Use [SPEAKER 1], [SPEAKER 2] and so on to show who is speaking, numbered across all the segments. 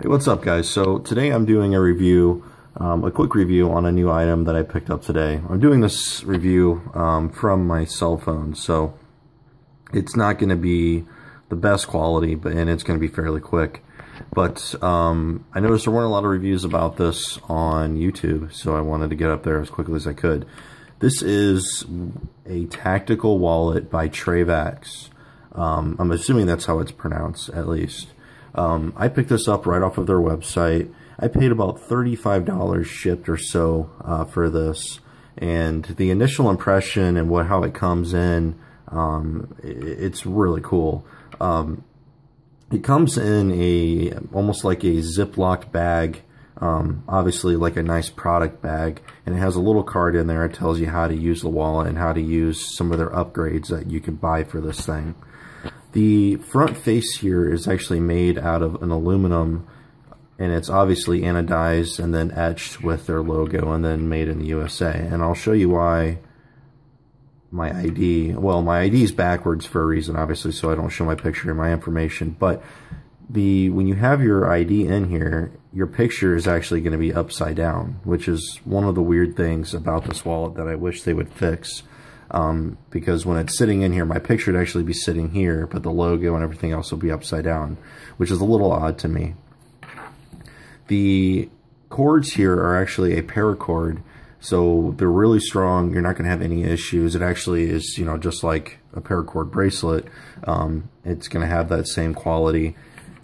[SPEAKER 1] Hey, what's up guys? So today I'm doing a review, a quick review on a new item that I picked up today. I'm doing this review from my cell phone, so it's not going to be the best quality, and it's going to be fairly quick. But I noticed there weren't a lot of reviews about this on YouTube, so I wanted to get up there as quickly as I could. This is a tactical wallet by Trayvax. I'm assuming that's how it's pronounced, at least. I picked this up right off of their website. I paid about $35 shipped or so for this, and the initial impression and how it comes in, it's really cool. It comes in almost like a Ziploc bag, obviously like a nice product bag, and it has a little card in there that tells you how to use the wallet and how to use some of their upgrades that you can buy for this thing. The front face here is actually made out of an aluminum, and it's obviously anodized and then etched with their logo and then made in the USA. And I'll show you why my ID is backwards for a reason, obviously, so I don't show my picture and my information. But when you have your ID in here, your picture is actually going to be upside down, which is one of the weird things about this wallet that I wish they would fix. Because when it's sitting in here, my picture would actually be sitting here, but the logo and everything else will be upside down, which is a little odd to me. The cords here are actually a paracord, so they're really strong. You're not going to have any issues. It actually is, just like a paracord bracelet. It's going to have that same quality,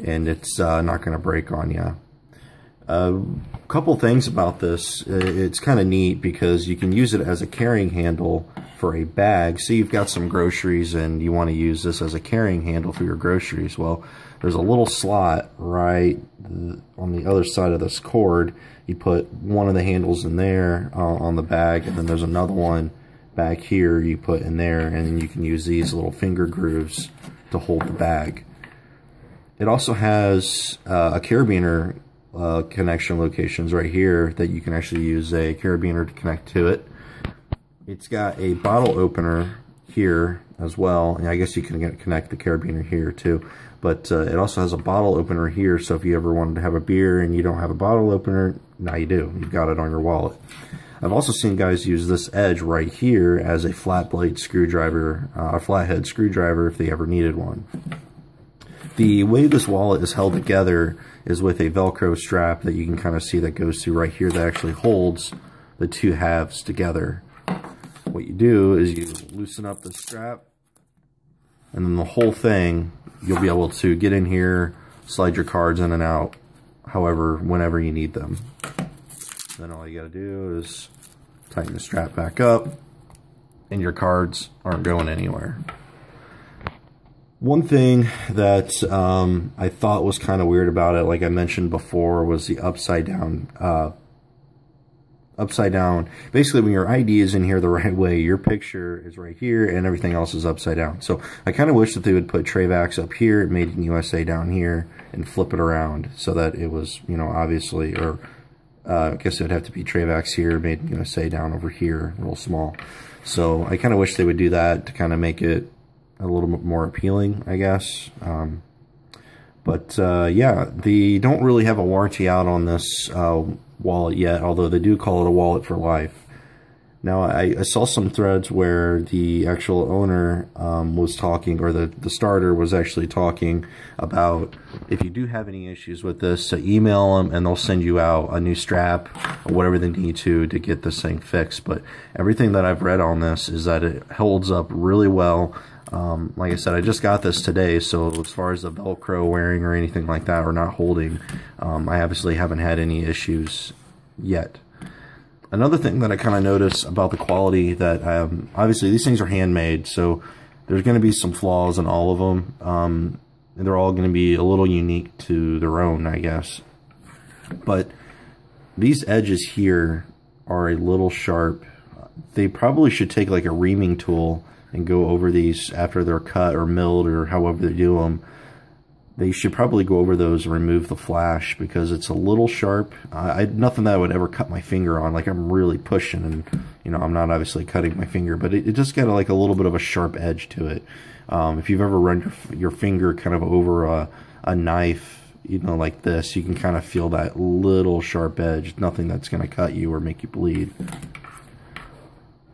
[SPEAKER 1] and it's not going to break on you. A couple things about this. It's kind of neat because you can use it as a carrying handle for a bag. So you've got some groceries and you want to use this as a carrying handle for your groceries. Well, there's a little slot right on the other side of this cord. You put one of the handles in there on the bag, and then there's another one back here you put in there, and you can use these little finger grooves to hold the bag. It also has a carabiner connection locations right here that you can actually use a carabiner to connect to it. It's got a bottle opener here as well, and I guess you can connect the carabiner here too. But it also has a bottle opener here, so if you ever wanted to have a beer and you don't have a bottle opener, now you do. You've got it on your wallet. I've also seen guys use this edge right here as a flat blade screwdriver, a flathead screwdriver if they ever needed one. The way this wallet is held together is with a Velcro strap that you can kind of see that goes through right here that actually holds the two halves together. What you do is you loosen up the strap, and then the whole thing, you'll be able to get in here, slide your cards in and out, whenever you need them. Then all you gotta do is tighten the strap back up, and your cards aren't going anywhere. One thing that I thought was kind of weird about it, like I mentioned before, was the upside down. Basically, when your ID is in here the right way, your picture is right here and everything else is upside down. So I kind of wish that they would put Trayvax up here, made in USA down here, and flip it around so that it was, obviously, or I guess it would have to be Trayvax here, made in USA down over here, real small. So I kind of wish they would do that to kind of make it a little bit more appealing, I guess. Yeah, they don't really have a warranty out on this wallet yet, although they do call it a wallet for life. Now, I saw some threads where the actual owner was talking, or the starter was actually talking about if you do have any issues with this, email them and they'll send you out a new strap or whatever they need to get this thing fixed. But everything that I've read on this is that it holds up really well. Like I said, I just got this today, so as far as the Velcro wearing or anything like that, or not holding, I obviously haven't had any issues yet. Another thing that I kind of noticed about the quality, that obviously these things are handmade, so there's going to be some flaws in all of them. And they're all going to be a little unique to their own, I guess. But these edges here are a little sharp. They probably should take like a reaming tool and go over these after they're cut or milled or however they do them. They should probably go over those and remove the flash because it's a little sharp. Nothing that I would ever cut my finger on, like I'm really pushing, and I'm not obviously cutting my finger, but it just got like a little bit of a sharp edge to it. If you've ever run your finger kind of over a knife, you know, like this, you can kind of feel that little sharp edge. Nothing that's going to cut you or make you bleed.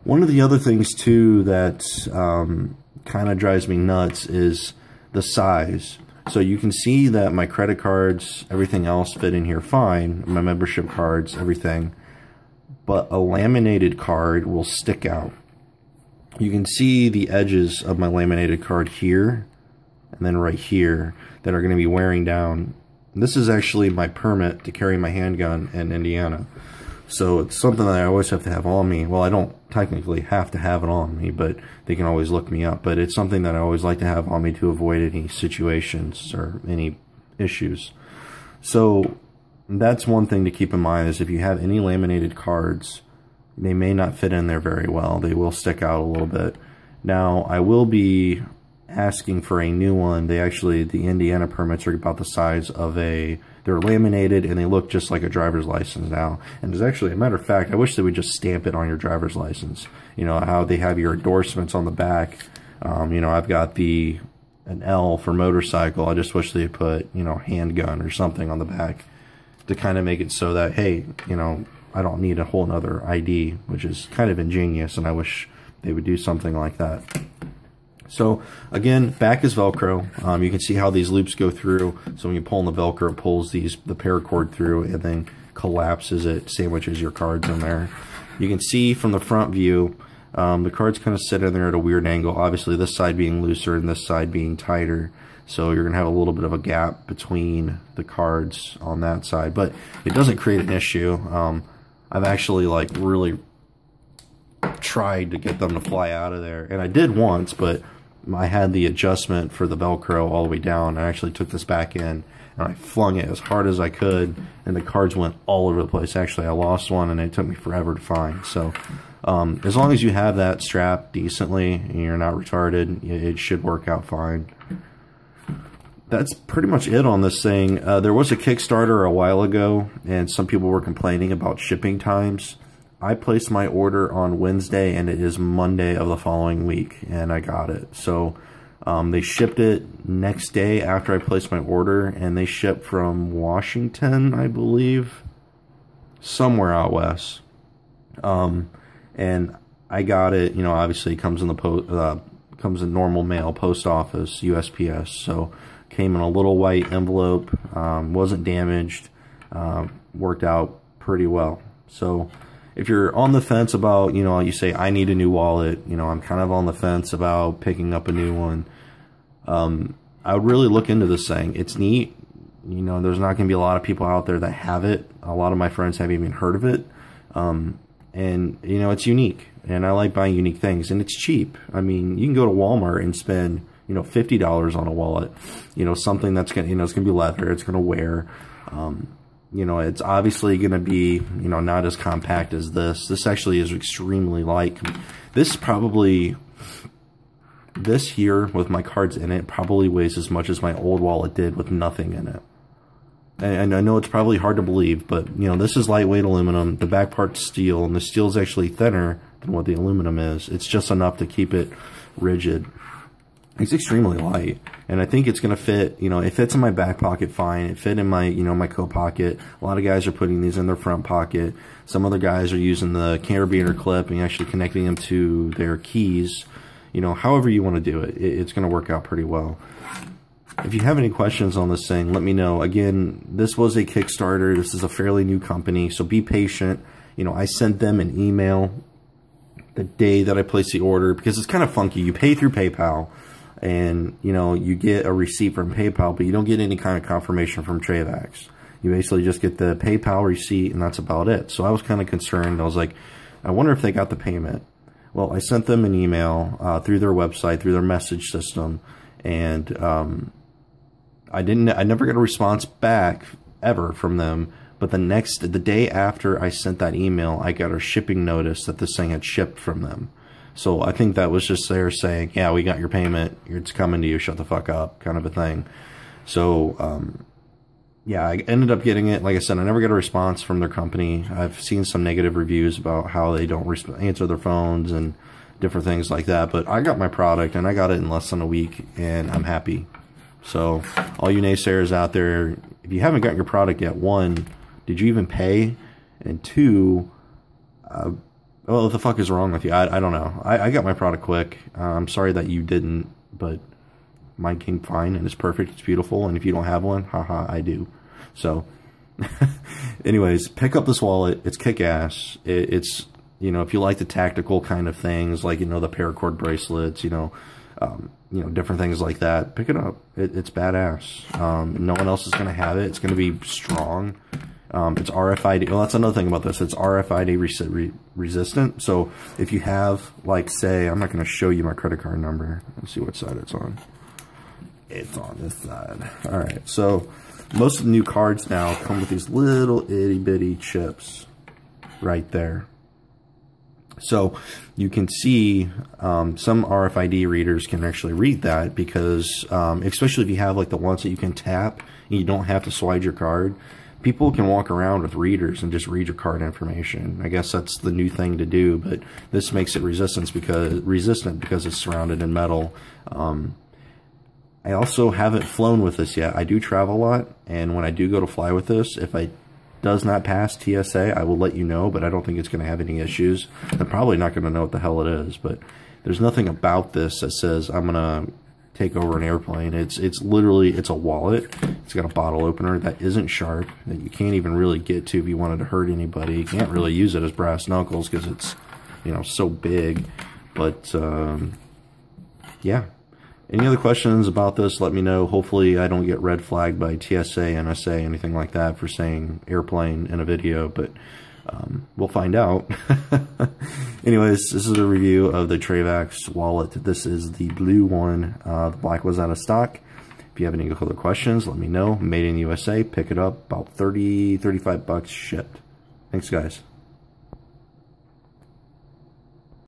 [SPEAKER 1] One of the other things too that kind of drives me nuts is the size. So you can see that my credit cards, everything else fit in here fine, my membership cards, everything, but a laminated card will stick out. You can see the edges of my laminated card here and then right here that are going to be wearing down. This is actually my permit to carry my handgun in Indiana. So it's something that I always have to have on me. Well, I don't technically have to have it on me, but they can always look me up. But it's something that I always like to have on me to avoid any situations or any issues. So that's one thing to keep in mind, is if you have any laminated cards, they may not fit in there very well. They will stick out a little bit. Now, I will be asking for a new one. The Indiana permits are about the size of they're laminated and they look just like a driver's license now. And there's actually, a matter of fact, I wish they would just stamp it on your driver's license. You know, how they have your endorsements on the back. You know, I've got an L for motorcycle. I just wish they put, you know, handgun or something on the back to kind of make it so that, hey, you know, I don't need a whole nother ID, which is kind of ingenious, and I wish they would do something like that. So again, back is Velcro. You can see how these loops go through. So when you pull on the Velcro, it pulls the paracord through and then collapses it, sandwiches your cards in there. You can see from the front view, the cards kind of sit in there at a weird angle. Obviously, this side being looser and this side being tighter. So you're going to have a little bit of a gap between the cards on that side. But it doesn't create an issue. I've actually like really tried to get them to fly out of there. And I did once, but I had the adjustment for the Velcro all the way down. I actually took this back in and I flung it as hard as I could, and the cards went all over the place. Actually, I lost one and it took me forever to find. So as long as you have that strapped decently and you're not retarded, it should work out fine. That's pretty much it on this thing. There was a Kickstarter a while ago and some people were complaining about shipping times. I placed my order on Wednesday and it is Monday of the following week, and I got it. So they shipped it next day after I placed my order, and they shipped from Washington, I believe, somewhere out west. And I got it. You know, obviously it comes in comes in normal mail, post office, USPS. So came in a little white envelope, wasn't damaged, worked out pretty well. So if you're on the fence about, you know, you say, I need a new wallet, you know, I'm kind of on the fence about picking up a new one, I would really look into this thing. It's neat. You know, there's not going to be a lot of people out there that have it. A lot of my friends haven't even heard of it. And, you know, it's unique. And I like buying unique things. And it's cheap. I mean, you can go to Walmart and spend, you know, $50 on a wallet. You know, something that's going to, you know, it's going to be leather. It's going to wear. You know, it's obviously going to be, you know, not as compact as this. This actually is extremely light. This probably, this here with my cards in it probably weighs as much as my old wallet did with nothing in it. And I know it's probably hard to believe, but, you know, this is lightweight aluminum. The back part's steel, and the steel is actually thinner than what the aluminum is. It's just enough to keep it rigid. It's extremely light, and I think it's going to fit, you know, it fits in my back pocket fine. It fit in my, you know, my coat pocket. A lot of guys are putting these in their front pocket. Some other guys are using the carabiner clip and actually connecting them to their keys. You know, however you want to do it, it's going to work out pretty well. If you have any questions on this thing, let me know. Again, this was a Kickstarter. This is a fairly new company, so be patient. You know, I sent them an email the day that I placed the order because it's kind of funky. You pay through PayPal, and, you know, you get a receipt from PayPal, but you don't get any kind of confirmation from Trayvax. You basically just get the PayPal receipt, and that's about it. So I was kind of concerned. I was like, I wonder if they got the payment. Well, I sent them an email through their website, through their message system, and I never got a response back ever from them. But the day after I sent that email, I got a shipping notice that this thing had shipped from them. So I think that was just there saying, yeah, we got your payment. It's coming to you. Shut the fuck up, kind of a thing. So, yeah, I ended up getting it. Like I said, I never got a response from their company. I've seen some negative reviews about how they don't answer their phones and different things like that. But I got my product, and I got it in less than a week, and I'm happy. So all you naysayers out there, if you haven't got your product yet, one, did you even pay? And two, well, what the fuck is wrong with you? I don't know. I got my product quick. I'm sorry that you didn't, but mine came fine, and it's perfect. It's beautiful, and if you don't have one, haha, I do. So, anyways, pick up this wallet. It's kick-ass. It's, you know, if you like the tactical kind of things, like, you know, the paracord bracelets, you know, different things like that, pick it up. It's badass. No one else is going to have it. It's going to be strong. It's RFID. Well, that's another thing about this. It's RFID resistant. So if you have, like, say, I'm not going to show you my credit card number. Let's see what side it's on. It's on this side. All right. So most of the new cards now come with these little itty bitty chips right there. So you can see some RFID readers can actually read that, because especially if you have like the ones that you can tap and you don't have to slide your card, people can walk around with readers and just read your card information. I guess that's the new thing to do, but this makes it resistant because it's surrounded in metal. I also haven't flown with this yet. I do travel a lot, and when I do go to fly with this, if I does not pass TSA, I will let you know, but I don't think it's going to have any issues. I'm probably not going to know what the hell it is, but there's nothing about this that says I'm going to take over an airplane. It's literally, it's a wallet. It's got a bottle opener that isn't sharp, that you can't even really get to if you wanted to hurt anybody. You can't really use it as brass knuckles because it's, you know, so big. But yeah. Any other questions about this, let me know. Hopefully I don't get red flagged by TSA, NSA, anything like that for saying airplane in a video, but we'll find out. Anyways, this is a review of the Trayvax wallet. This is the blue one. The black was out of stock. If you have any other questions, let me know. Made in the USA. Pick it up. About 35 bucks shipped. Thanks, guys.